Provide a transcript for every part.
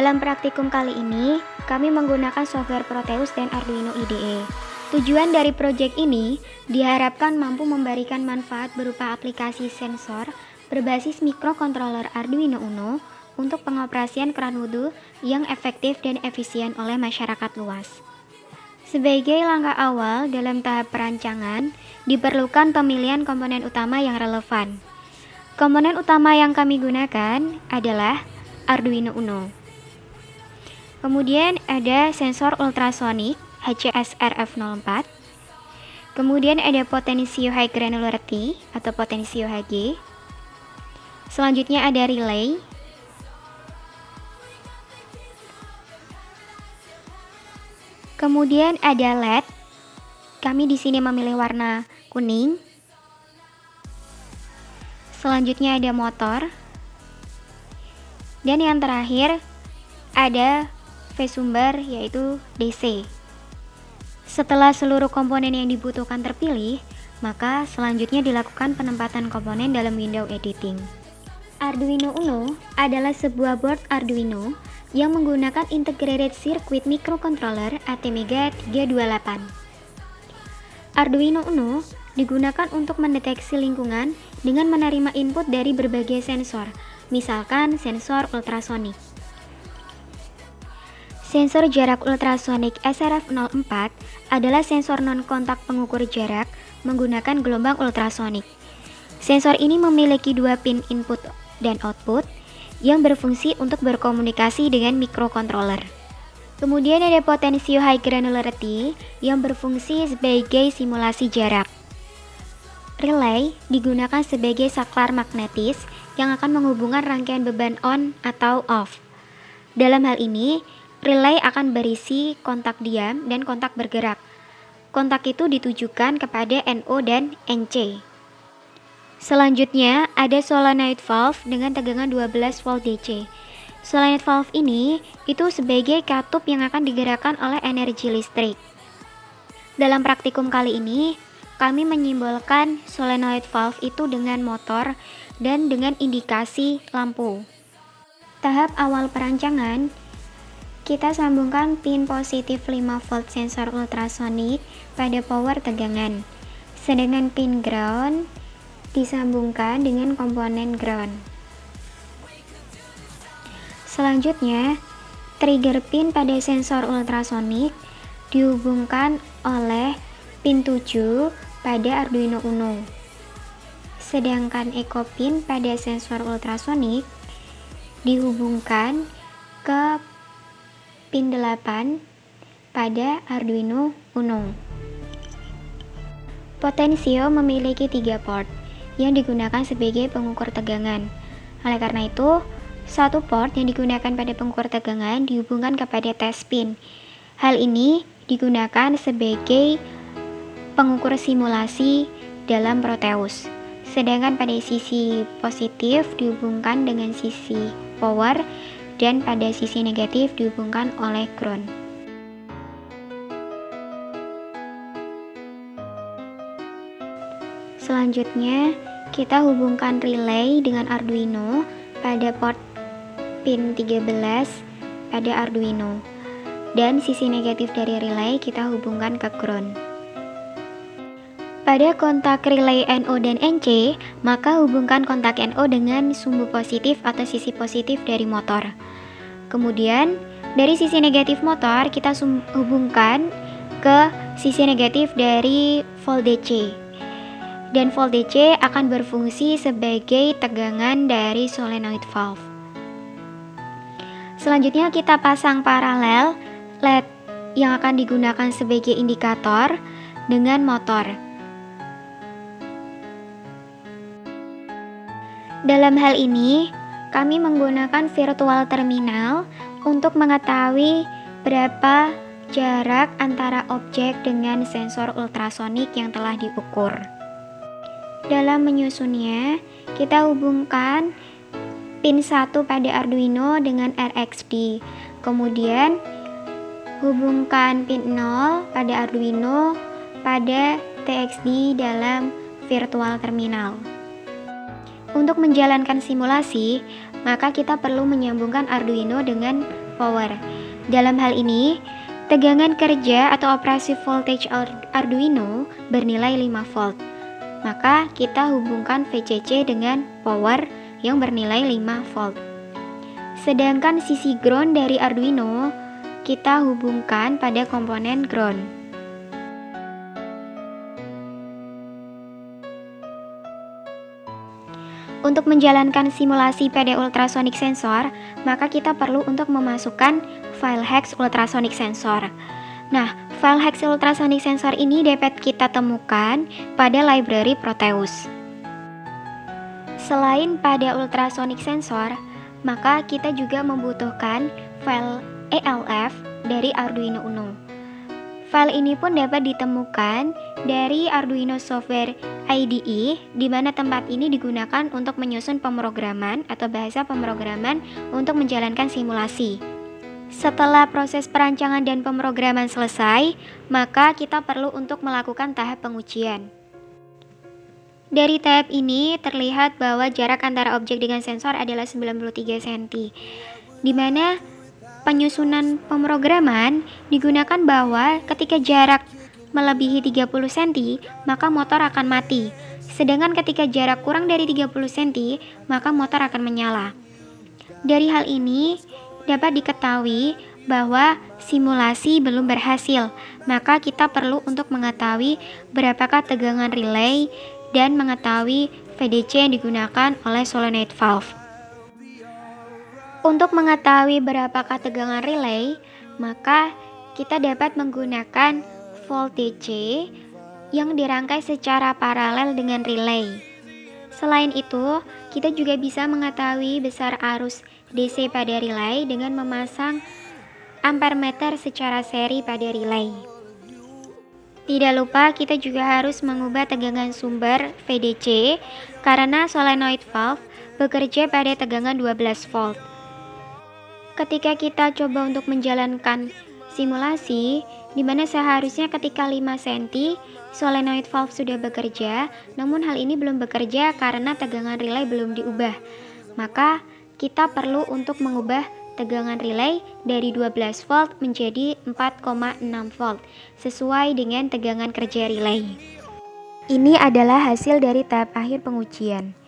Dalam praktikum kali ini, kami menggunakan software Proteus dan Arduino IDE. Tujuan dari proyek ini diharapkan mampu memberikan manfaat berupa aplikasi sensor berbasis mikrokontroler Arduino Uno untuk pengoperasian keran wudhu yang efektif dan efisien oleh masyarakat luas. Sebagai langkah awal dalam tahap perancangan, diperlukan pemilihan komponen utama yang relevan. Komponen utama yang kami gunakan adalah Arduino Uno. Kemudian ada sensor ultrasonik HCS-RF04. Kemudian ada potensio high granularity atau potensio HG. Selanjutnya ada relay. Kemudian ada LED. Kami di sini memilih warna kuning. Selanjutnya ada motor. Dan yang terakhir ada phase sumber yaitu DC. Setelah seluruh komponen yang dibutuhkan terpilih, maka selanjutnya dilakukan penempatan komponen dalam window editing. Arduino Uno adalah sebuah board Arduino yang menggunakan Integrated Circuit Microcontroller ATmega 328. Arduino Uno digunakan untuk mendeteksi lingkungan dengan menerima input dari berbagai sensor, misalkan sensor ultrasonik. Sensor jarak ultrasonik SRF04 adalah sensor non-kontak pengukur jarak menggunakan gelombang ultrasonik. Sensor ini memiliki dua pin input dan output yang berfungsi untuk berkomunikasi dengan mikrokontroler. Kemudian ada potensio high granularity yang berfungsi sebagai simulasi jarak. Relay digunakan sebagai saklar magnetis yang akan menghubungkan rangkaian beban on atau off. Dalam hal ini, relay akan berisi kontak diam dan kontak bergerak. Kontak itu ditujukan kepada NO dan NC. Selanjutnya ada solenoid valve dengan tegangan 12 volt DC. Solenoid valve ini itu sebagai katup yang akan digerakkan oleh energi listrik. Dalam praktikum kali ini, kami menyimbolkan solenoid valve itu dengan motor dan dengan indikasi lampu. Tahap awal perancangan, kita sambungkan pin positif 5 volt sensor ultrasonik pada power tegangan. Sedangkan pin ground disambungkan dengan komponen ground. Selanjutnya, trigger pin pada sensor ultrasonik dihubungkan oleh pin 7 pada Arduino Uno. Sedangkan echo pin pada sensor ultrasonik dihubungkan ke pin 8 pada Arduino Uno. Potensio memiliki 3 port yang digunakan sebagai pengukur tegangan. Oleh karena itu, satu port yang digunakan pada pengukur tegangan dihubungkan kepada test pin. Hal ini digunakan sebagai pengukur simulasi dalam Proteus. Sedangkan pada sisi positif dihubungkan dengan sisi power dan pada sisi negatif dihubungkan oleh ground. Selanjutnya, kita hubungkan relay dengan Arduino pada port pin 13 pada Arduino. Dan sisi negatif dari relay kita hubungkan ke ground. Pada kontak relay NO dan NC, maka hubungkan kontak NO dengan sumbu positif atau sisi positif dari motor. Kemudian, dari sisi negatif motor, kita hubungkan ke sisi negatif dari volt DC. Dan volt DC akan berfungsi sebagai tegangan dari solenoid valve. Selanjutnya kita pasang paralel LED yang akan digunakan sebagai indikator dengan motor. Dalam hal ini, kami menggunakan virtual terminal untuk mengetahui berapa jarak antara objek dengan sensor ultrasonik yang telah diukur. Dalam menyusunnya, kita hubungkan pin 1 pada Arduino dengan RxD. Kemudian, hubungkan pin 0 pada Arduino pada TXD dalam virtual terminal. Untuk menjalankan simulasi, maka kita perlu menyambungkan Arduino dengan power. Dalam hal ini, tegangan kerja atau operasi voltage Arduino bernilai 5 volt. Maka kita hubungkan VCC dengan power yang bernilai 5 volt. Sedangkan sisi ground dari Arduino kita hubungkan pada komponen ground. Untuk menjalankan simulasi PD ultrasonic sensor, maka kita perlu untuk memasukkan file hex ultrasonic sensor. Nah, file hex ultrasonic sensor ini dapat kita temukan pada library Proteus. Selain pada ultrasonic sensor, maka kita juga membutuhkan file ELF dari Arduino Uno. File ini pun dapat ditemukan dari Arduino Software IDE, di mana tempat ini digunakan untuk menyusun pemrograman atau bahasa pemrograman untuk menjalankan simulasi. Setelah proses perancangan dan pemrograman selesai, maka kita perlu untuk melakukan tahap pengujian. Dari tahap ini terlihat bahwa jarak antara objek dengan sensor adalah 93 cm, di mana penyusunan pemrograman digunakan bahwa ketika jarak melebihi 30 cm, maka motor akan mati. Sedangkan ketika jarak kurang dari 30 cm, maka motor akan menyala. Dari hal ini dapat diketahui bahwa simulasi belum berhasil, maka kita perlu untuk mengetahui berapakah tegangan relay dan mengetahui VDC yang digunakan oleh solenoid valve. Untuk mengetahui berapakah tegangan relay, maka kita dapat menggunakan voltage yang dirangkai secara paralel dengan relay. Selain itu, kita juga bisa mengetahui besar arus DC pada relay dengan memasang ampermeter secara seri pada relay. Tidak lupa kita juga harus mengubah tegangan sumber VDC karena solenoid valve bekerja pada tegangan 12 volt. Ketika kita coba untuk menjalankan simulasi, di mana seharusnya ketika 5 cm solenoid valve sudah bekerja, namun hal ini belum bekerja karena tegangan relay belum diubah. Maka kita perlu untuk mengubah tegangan relay dari 12 volt menjadi 4,6 volt sesuai dengan tegangan kerja relay. Ini adalah hasil dari tahap akhir pengujian.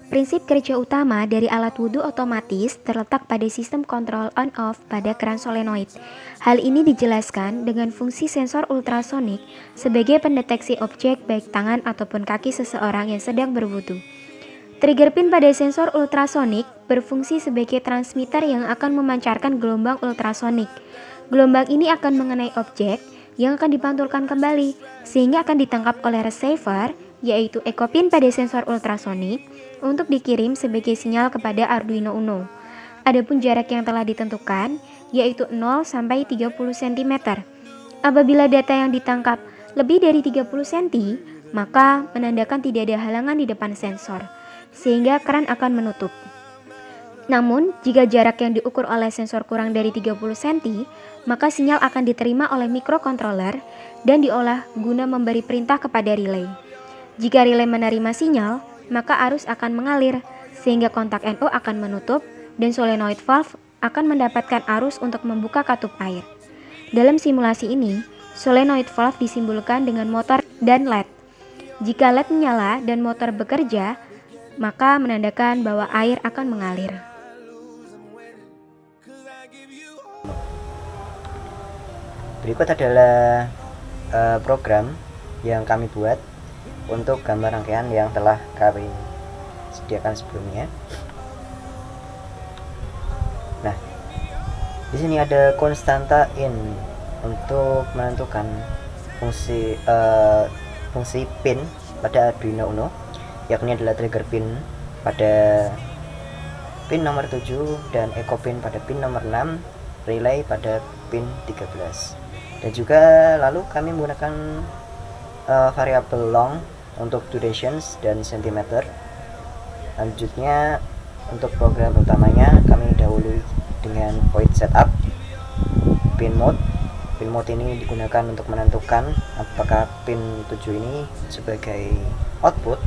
Prinsip kerja utama dari alat wudhu otomatis terletak pada sistem kontrol on-off pada keran solenoid. Hal ini dijelaskan dengan fungsi sensor ultrasonik sebagai pendeteksi objek baik tangan ataupun kaki seseorang yang sedang berwudhu. Trigger pin pada sensor ultrasonik berfungsi sebagai transmitter yang akan memancarkan gelombang ultrasonik. Gelombang ini akan mengenai objek yang akan dipantulkan kembali, sehingga akan ditangkap oleh receiver, yaitu echo pin pada sensor ultrasonik, untuk dikirim sebagai sinyal kepada Arduino Uno. Adapun jarak yang telah ditentukan, yaitu 0 sampai 30 cm. Apabila data yang ditangkap lebih dari 30 cm, maka menandakan tidak ada halangan di depan sensor, sehingga keran akan menutup. Namun, jika jarak yang diukur oleh sensor kurang dari 30 cm, maka sinyal akan diterima oleh microcontroller dan diolah guna memberi perintah kepada relay. Jika relay menerima sinyal, maka arus akan mengalir, sehingga kontak NO akan menutup dan solenoid valve akan mendapatkan arus untuk membuka katup air. Dalam simulasi ini, solenoid valve disimbolkan dengan motor dan LED. Jika LED menyala dan motor bekerja, maka menandakan bahwa air akan mengalir. Berikut adalah program yang kami buat untuk gambar rangkaian yang telah kami sediakan sebelumnya. Nah, di sini ada konstanta in untuk menentukan fungsi pin pada Arduino Uno, yakni adalah trigger pin pada pin nomor 7 dan echo pin pada pin nomor 6, relay pada pin 13. Dan juga lalu kami menggunakan variabel long untuk durations dan centimeter. Lanjutnya untuk program utamanya kami dahului dengan void setup pin mode. Pin mode ini digunakan untuk menentukan apakah pin 7 ini sebagai output,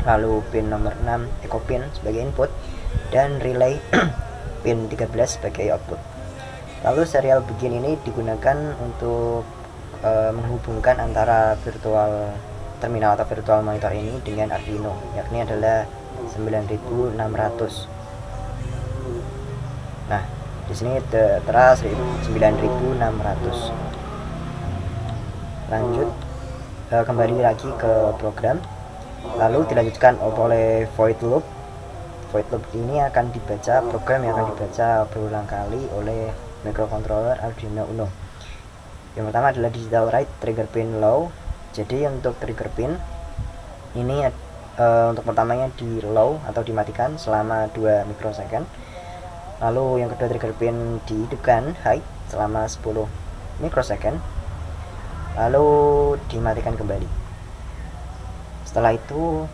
lalu pin nomor 6 echo pin sebagai input, dan relay pin 13 sebagai output. Lalu serial begin ini digunakan untuk menghubungkan antara virtual terminal atau virtual monitor ini dengan Arduino, yakni adalah 9600. Nah, di sini tertera 9600. Lanjut, kembali lagi ke program, lalu dilanjutkan oleh void loop. Void loop ini akan dibaca, program yang akan dibaca berulang kali oleh microcontroller Arduino Uno. Yang pertama adalah digital write trigger pin low. Jadi untuk trigger pin ini untuk pertamanya di low atau dimatikan selama 2 mikrosecond. Lalu yang kedua trigger pin dihidupkan high selama 10 mikrosecond. Lalu dimatikan kembali. Setelah itu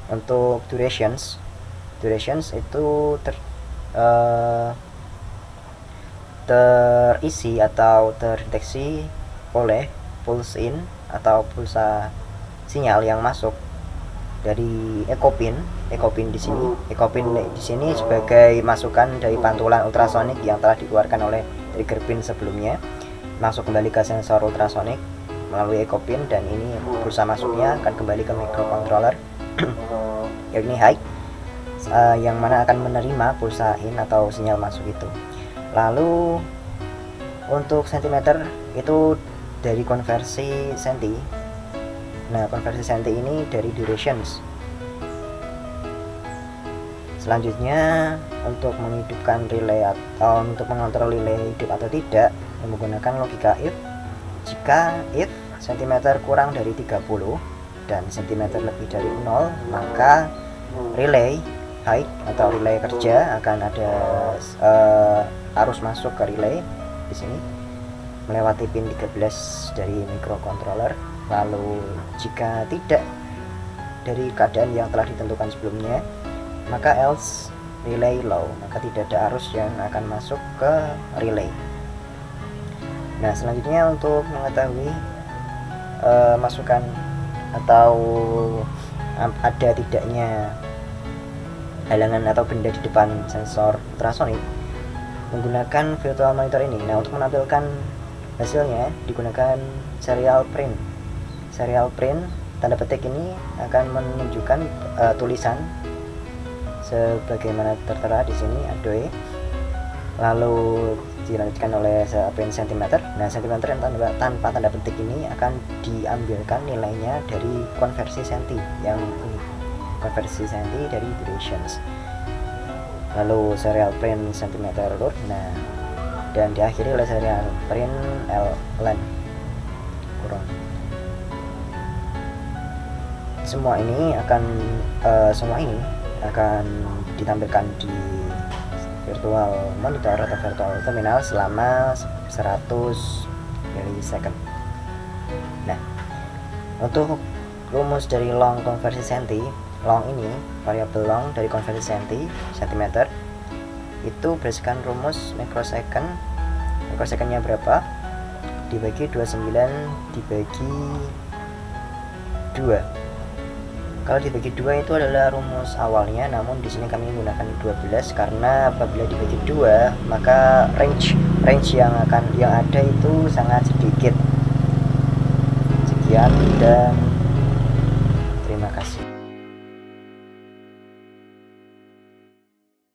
untuk durations itu terisi atau terdeteksi oleh pulse in atau pulsa sinyal yang masuk dari ekopin di sini sebagai masukan dari pantulan ultrasonik yang telah dikeluarkan oleh trigger pin sebelumnya, masuk kembali ke sensor ultrasonik melalui ekopin, dan ini pulsa masuknya akan kembali ke microcontroller yakni high, yang mana akan menerima pulsa in atau sinyal masuk itu. Lalu untuk sentimeter itu dari konversi senti. Nah, konversi senti ini dari durations. Selanjutnya untuk menghidupkan relay atau untuk mengontrol relay hidup atau tidak menggunakan logika if. Jika if sentimeter kurang dari 30 dan sentimeter lebih dari 0, maka relay high atau relay kerja akan ada arus masuk ke relay di sini melewati pin 13 dari microcontroller. Lalu jika tidak dari keadaan yang telah ditentukan sebelumnya, maka else relay low, maka tidak ada arus yang akan masuk ke relay. Nah, selanjutnya untuk mengetahui masukan atau ada tidaknya halangan atau benda di depan sensor ultrasonik menggunakan virtual monitor ini. Nah, untuk menampilkan hasilnya digunakan serial print. Serial print tanda petik ini akan menunjukkan tulisan sebagaimana tertera di sini Adoe. Lalu dilanjutkan oleh print sentimeter. Nah, sentimeter yang tanpa tanda petik ini akan diambilkan nilainya dari konversi senti yang ini. Konversi senti dari durations. Lalu serial print sentimeter load. Nah, dan diakhiri oleh serial print ln kurang. Semua ini akan ditampilkan di virtual monitor atau virtual terminal selama 100 milisecond. Nah, untuk rumus dari long konversi senti, long ini variabel long dari konversi sentimeter itu berdasarkan rumus mikrosecondnya berapa dibagi 29 dibagi 2. Kalau dibagi 2 itu adalah rumus awalnya, namun di sini kami menggunakan 12 karena apabila dibagi 2 maka range yang ada itu sangat sedikit. Sekian dan terima kasih.